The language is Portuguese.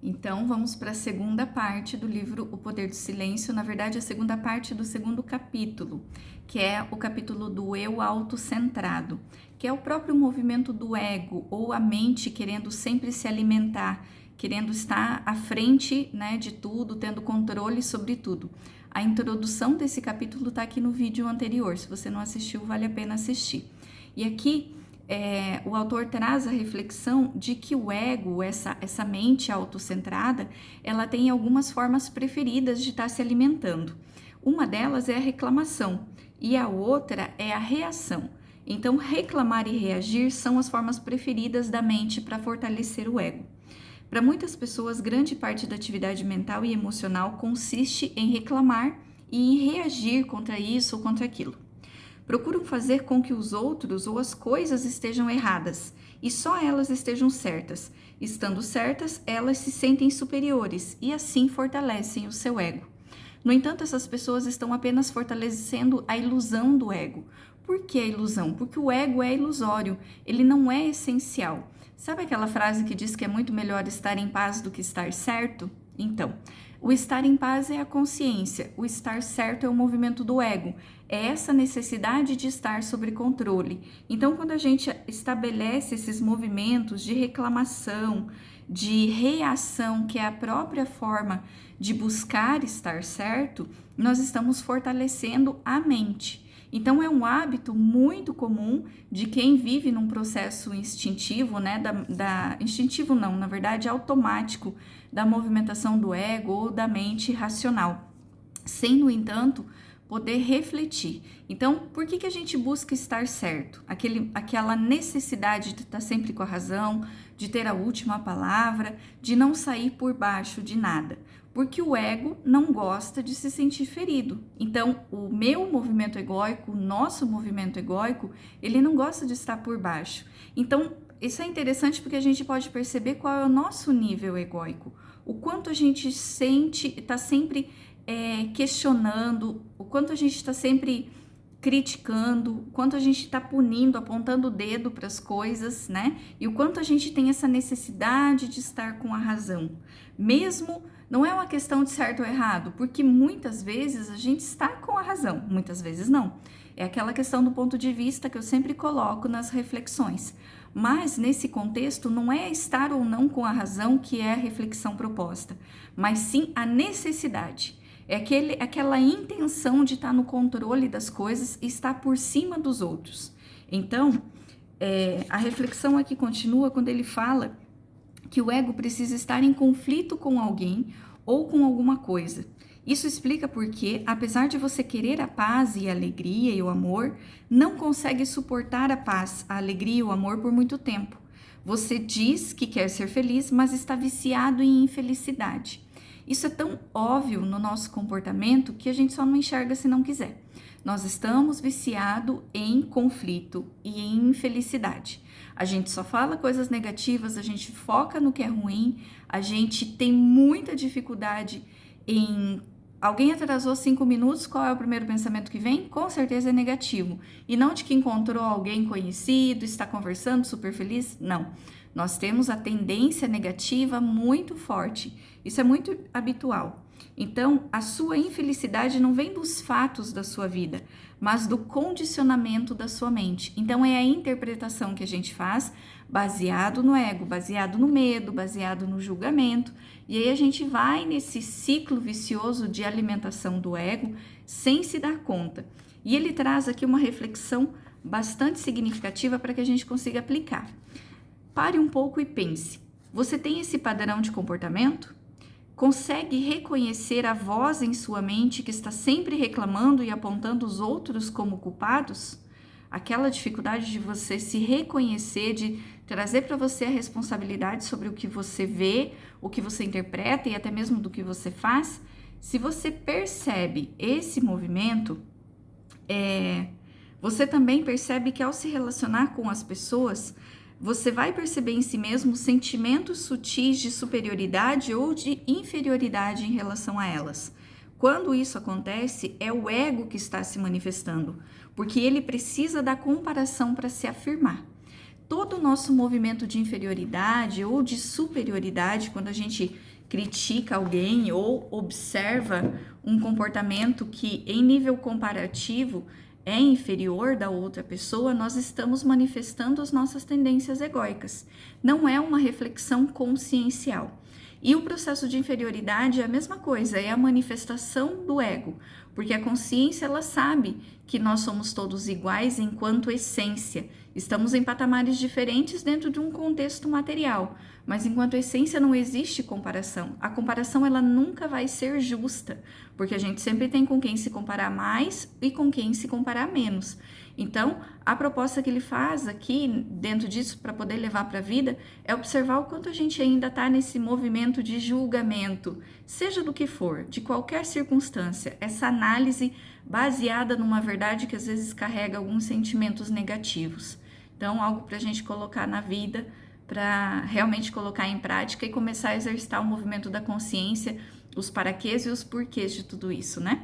Então, vamos para a segunda parte do livro O Poder do Silêncio, na verdade, a segunda parte do segundo capítulo, que é o capítulo do eu autocentrado, que é o próprio movimento do ego, ou a mente querendo sempre se alimentar, querendo estar à frente, né, de tudo, tendo controle sobre tudo. A introdução desse capítulo está aqui no vídeo anterior, se você não assistiu, vale a pena assistir. E aqui o autor traz a reflexão de que o ego, essa mente autocentrada, ela tem algumas formas preferidas de estar se alimentando. Uma delas é a reclamação e a outra é a reação. Então, reclamar e reagir são as formas preferidas da mente para fortalecer o ego. Para muitas pessoas, grande parte da atividade mental e emocional consiste em reclamar e em reagir contra isso ou contra aquilo. Procuram fazer com que os outros ou as coisas estejam erradas e só elas estejam certas. Estando certas, elas se sentem superiores e assim fortalecem o seu ego. No entanto, essas pessoas estão apenas fortalecendo a ilusão do ego. Por que a ilusão? Porque o ego é ilusório, ele não é essencial. Sabe aquela frase que diz que é muito melhor estar em paz do que estar certo? Então, o estar em paz é a consciência, o estar certo é o movimento do ego, é essa necessidade de estar sob controle. Então, quando a gente estabelece esses movimentos de reclamação, de reação, que é a própria forma de buscar estar certo, nós estamos fortalecendo a mente. Então, é um hábito muito comum de quem vive num processo instintivo, né? Instintivo não, na verdade, automático, da movimentação do ego ou da mente racional, sem, no entanto, poder refletir. Então, por que a gente busca estar certo? Aquela necessidade de estar sempre com a razão, de ter a última palavra, de não sair por baixo de nada. Porque o ego não gosta de se sentir ferido. Então, o meu movimento egóico, o nosso movimento egóico, ele não gosta de estar por baixo. Então, isso é interessante porque a gente pode perceber qual é o nosso nível egóico. O quanto a gente está sempre questionando, o quanto a gente está sempre criticando, o quanto a gente está punindo, apontando o dedo para as coisas, né? E o quanto a gente tem essa necessidade de estar com a razão. Mesmo, não é uma questão de certo ou errado, porque muitas vezes a gente está com a razão, muitas vezes não. É aquela questão do ponto de vista que eu sempre coloco nas reflexões. Mas, nesse contexto, não é estar ou não com a razão que é a reflexão proposta, mas sim a necessidade. É aquela intenção de estar no controle das coisas e estar por cima dos outros. Então, a reflexão aqui continua quando ele fala que o ego precisa estar em conflito com alguém ou com alguma coisa. Isso explica porque, apesar de você querer a paz e a alegria e o amor, não consegue suportar a paz, a alegria e o amor por muito tempo. Você diz que quer ser feliz, mas está viciado em infelicidade. Isso é tão óbvio no nosso comportamento que a gente só não enxerga se não quiser. Nós estamos viciados em conflito e em infelicidade. A gente só fala coisas negativas, a gente foca no que é ruim, a gente tem muita dificuldade em... Alguém atrasou 5 minutos, qual é o primeiro pensamento que vem? Com certeza é negativo. E não de que encontrou alguém conhecido, está conversando, super feliz, não. Nós temos a tendência negativa muito forte. Isso é muito habitual. Então, a sua infelicidade não vem dos fatos da sua vida, mas do condicionamento da sua mente. Então, é a interpretação que a gente faz baseado no ego, baseado no medo, baseado no julgamento. E aí a gente vai nesse ciclo vicioso de alimentação do ego sem se dar conta. E ele traz aqui uma reflexão bastante significativa para que a gente consiga aplicar. Pare um pouco e pense. Você tem esse padrão de comportamento? Consegue reconhecer a voz em sua mente que está sempre reclamando e apontando os outros como culpados? Aquela dificuldade de você se reconhecer, de trazer para você a responsabilidade sobre o que você vê, o que você interpreta e até mesmo do que você faz? Se você percebe esse movimento, você também percebe que ao se relacionar com as pessoas, você vai perceber em si mesmo sentimentos sutis de superioridade ou de inferioridade em relação a elas. Quando isso acontece, é o ego que está se manifestando, porque ele precisa da comparação para se afirmar. todo o nosso movimento de inferioridade ou de superioridade, quando a gente critica alguém ou observa um comportamento que, em nível comparativo, é inferior da outra pessoa, nós estamos manifestando as nossas tendências egóicas. Não é uma reflexão consciencial. E o processo de inferioridade é a mesma coisa, é a manifestação do ego, porque a consciência ela sabe que nós somos todos iguais enquanto essência. Estamos em patamares diferentes dentro de um contexto material, mas enquanto essência não existe comparação. A comparação ela nunca vai ser justa, porque a gente sempre tem com quem se comparar mais e com quem se comparar menos. Então, a proposta que ele faz aqui, dentro disso, para poder levar para a vida, é observar o quanto a gente ainda está nesse movimento de julgamento, seja do que for, de qualquer circunstância, essa análise baseada numa verdade que às vezes carrega alguns sentimentos negativos. Então, algo para a gente colocar na vida, para realmente colocar em prática e começar a exercitar o movimento da consciência, os paraquês e os porquês de tudo isso, né?